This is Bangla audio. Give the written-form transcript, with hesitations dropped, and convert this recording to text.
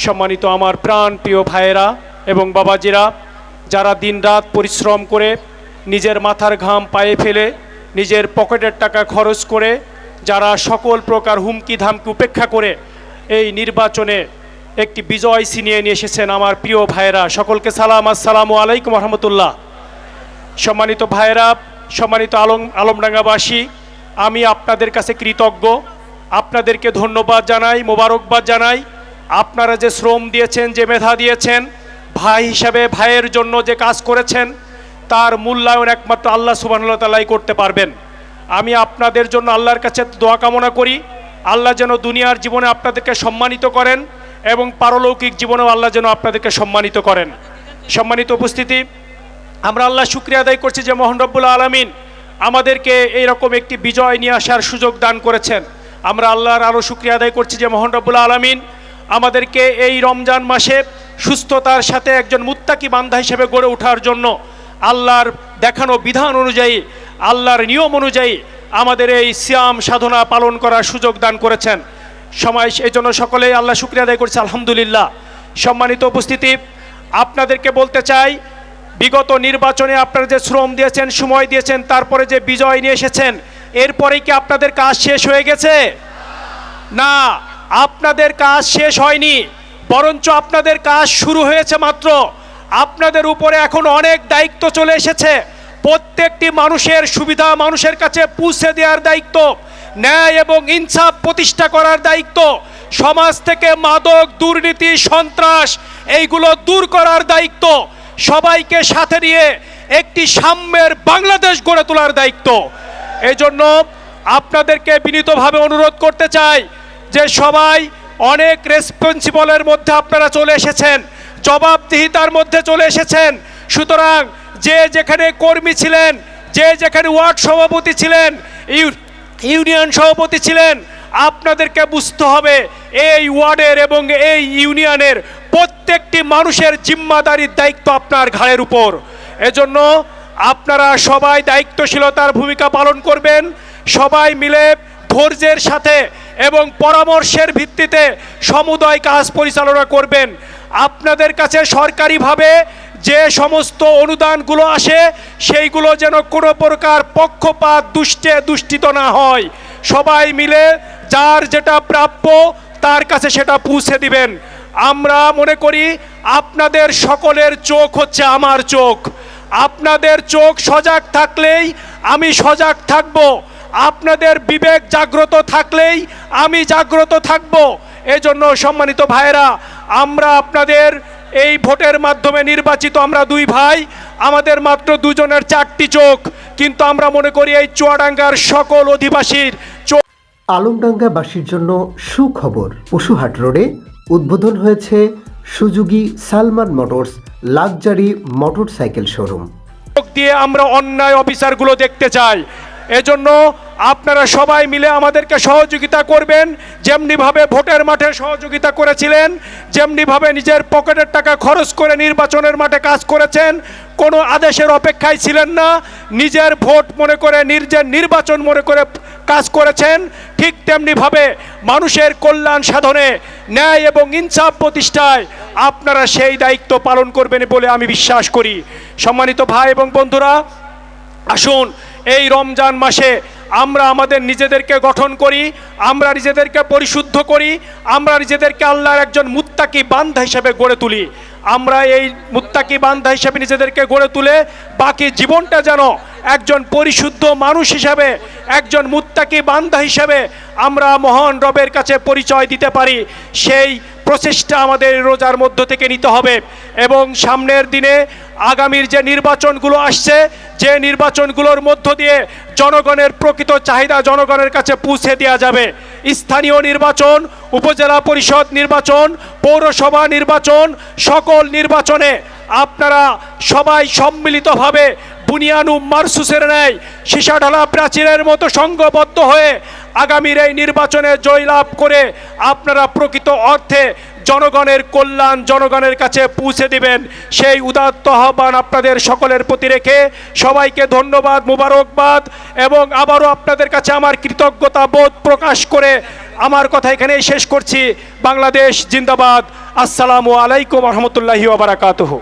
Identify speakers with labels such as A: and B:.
A: সম্মানিত আমার প্রাণ প্রিয় ভাইয়েরা এবং বাবাজিরা, যারা দিনরাত পরিশ্রম করে নিজের মাথার ঘাম পায়ে ফেলে নিজের পকেটের টাকা খরচ করে যারা সকল প্রকার হুমকি ধামকি উপেক্ষা করে এই নির্বাচনে একটি বিজয় ছিনিয়ে নিয়ে এসেছেন আমার প্রিয় ভাইয়েরা, সকলকে সালাম, আসসালামু আলাইকুম রহমতুল্লাহ। সম্মানিত ভাইয়েরা, সম্মানিত আলমডাঙ্গাবাসী, আমি আপনাদের কাছে কৃতজ্ঞ, আপনাদেরকে ধন্যবাদ জানাই, মোবারকবাদ জানাই। আপনারা যে শ্রম দিয়েছেন, যে মেধা দিয়েছেন, ভাই হিসাবে ভাইয়ের জন্য যে কাজ করেছেন, তার মূল্যায়ন একমাত্র আল্লাহ সুবহানাহু ওয়া তাআলাই করতে পারবেন। আমি আপনাদের জন্য আল্লাহর কাছে দোয়া কামনা করি, আল্লাহ যেন দুনিয়ার জীবনে আপনাদেরকে সম্মানিত করেন এবং পারলৌকিক জীবনেও আল্লাহ যেন আপনাদেরকে সম্মানিত করেন। সম্মানিত উপস্থিতি, আমরা আল্লাহ শুকরিয়া আদায় করছি যে মহান রব্বুল আলামিন আমাদেরকে এইরকম একটি বিজয় নিয়ে আসার সুযোগ দান করেছেন। আমরা আল্লাহর আরও শুকরিয়া আদায় করছি যে মহান রব্বুল আলামিন আমাদেরকে এই রমজান মাসে সুস্থতার সাথে একজন মুত্তাকি বান্দা হিসেবে গড়ে ওঠার জন্য আল্লাহর দেখানো বিধান অনুযায়ী, আল্লাহর নিয়ম অনুযায়ী আমাদের এই সিয়াম সাধনা পালন করার সুযোগ দান করেছেন। এই জন্য সকলেই আল্লাহ শুকরিয়া আদায় করছে, আলহামদুলিল্লাহ। সম্মানিত উপস্থিতি, আপনাদেরকে বলতে চাই, বিগত নির্বাচনে আপনারা যে শ্রম দিয়েছেন, সময় দিয়েছেন, তারপরে যে বিজয় নিয়ে এসেছেন, এরপরেই কি আপনাদের কাজ শেষ হয়ে গেছে? না, আপনাদের কাজ শেষ হয়নি, বরঞ্চ আপনাদের কাজ শুরু হয়েছে মাত্র। আপনাদের উপরে এখন অনেক দায়িত্ব চলে এসেছে। প্রত্যেকটি মানুষের সুবিধা মানুষের কাছে পৌঁছে দেওয়ার দায়িত্ব, ন্যায় এবং ইনসাফ প্রতিষ্ঠা করার দায়িত্ব, সমাজ থেকে মাদক, দুর্নীতি, সন্ত্রাস এইগুলো দূর করার দায়িত্ব, সবাইকে সাথে নিয়ে একটি সাম্যের বাংলাদেশ গড়ে তোলার দায়িত্ব। এই জন্য আপনাদেরকে বিনীতভাবে অনুরোধ করতে চাই যে সবাই অনেক রেসপন্সিবলের মধ্যে আপনারা চলে এসেছেন, জবাবদিহিতার মধ্যে চলে এসেছেন। সুতরাং যে যেখানে কর্মী ছিলেন, যে যেখানে ওয়ার্ড সভাপতি ছিলেন, ইউনিয়ন সভাপতি ছিলেন, আপনাদেরকে বুঝতে হবে এই ওয়ার্ডের এবং এই ইউনিয়নের প্রত্যেকটি মানুষের জিম্মাদারির দায়িত্ব আপনার ঘাড়ের উপর। এজন্য আপনারা সবাই দায়িত্বশীলতার ভূমিকা পালন করবেন, সবাই মিলে ধৈর্যের সাথে এবং পরামর্শের ভিত্তিতে সমুদয় কাজ পরিচালনা করবেন। আপনাদের কাছে সরকারিভাবে যে সমস্ত অনুদানগুলো আসে, সেইগুলো যেন কোনো প্রকার পক্ষপাত দুষ্টিত না হয়। সবাই মিলে যার যেটা প্রাপ্য তার কাছে সেটা পৌঁছে দিবেন। আমরা মনে করি আপনাদের সকলের চোখ হচ্ছে আমার চোখ। আপনাদের চোখ সজাগ থাকলেই আমি সজাগ থাকব, আপনাদের বিবেক জাগ্রত থাকলেই আমি জাগ্রত থাকব। এজন্য সম্মানিত ভাইয়েরা, আমরা আপনাদের এই ভোটের মাধ্যমে নির্বাচিত, আমরা দুই ভাই, আমাদের মাত্র দুজনের চারটি চোখ, কিন্তু আমরা মনে করি এই চুয়াডাঙ্গার সকল অধিবাসীর চোখ।
B: আলমডাঙ্গাবাসীর জন্য সুখবর, পশুহাট রোডে উদ্বোধন হয়েছে Suzuki Salman motors luxury motorcycle showroom.
A: দিয়ে আমরা অন্যায় অফিসারগুলো দেখতে চাই। এজন্য আপনারা সবাই মিলে আমাদেরকে সহযোগিতা করবেন, যেমনিভাবে ভোটের মাঠে সহযোগিতা করেছিলেন, যেমনিভাবে নিজের পকেটের টাকা খরচ করে নির্বাচনের মাঠে কাজ করেছেন, কোনো আদেশের অপেক্ষায় ছিলেন না, নিজের ভোট মনে করে, নিজের নির্বাচন মনে করে কাজ করেছেন। ঠিক তেমনিভাবে মানুষের কল্যাণ সাধনে, ন্যায় এবং ইনসাফ প্রতিষ্ঠায় আপনারা সেই দায়িত্ব পালন করবেন বলে আমি বিশ্বাস করি। সম্মানিত ভাই এবং বন্ধুরা, আসুন এই রমজান মাসে আমরা আমাদের নিজেদেরকে গঠন করি, আমরা নিজেদেরকে পরিশুদ্ধ করি, আমরা নিজেদেরকে আল্লাহর একজন মুত্তাকি বান্দা হিসেবে গড়ে তুলি। আমরা এই মুত্তাকি বান্দা হিসেবে নিজেদেরকে গড়ে তুলে বাকি জীবনটা যেন একজন পরিশুদ্ধ মানুষ হিসাবে, একজন মুত্তাকি বান্দা হিসেবে আমরা মহান রবের কাছে পরিচয় দিতে পারি, সেই প্রচেষ্টা আমাদের রোজার মধ্য থেকে নিতে হবে। এবং সামনের দিনে আগামীর যে নির্বাচনগুলো আসছে, যে নির্বাচনগুলোর মধ্য দিয়ে জনগণের প্রকৃত চাহিদা জনগণের কাছে পৌঁছে দেওয়া যাবে। স্থানীয় নির্বাচন, উপজেলা পরিষদ নির্বাচন, পৌরসভা নির্বাচন, সকল নির্বাচনে আপনারা সবাই সম্মিলিতভাবে বুনিয়ানু মারসুসের ন্যায় সীসাঢালা প্রাচীরের মতো সংঘবদ্ধ হয়ে আগামীর এই নির্বাচনে জয়লাভ করে আপনারা প্রকৃত অর্থে জনগণের কল্যাণ জনগণের কাছে পৌঁছে দিবেন, সেই উদাত্ত আহ্বান আপনাদের সকলের প্রতি রেখে সবাইকে ধন্যবাদ, মোবারকবাদ এবং আবারও আপনাদের কাছে আমার কৃতজ্ঞতা বোধ প্রকাশ করে আমার কথা এখানেই শেষ করছি। বাংলাদেশ জিন্দাবাদ। আসসালামু আলাইকুম রহমতুল্লাহি ওয়া বারাকাতুহু।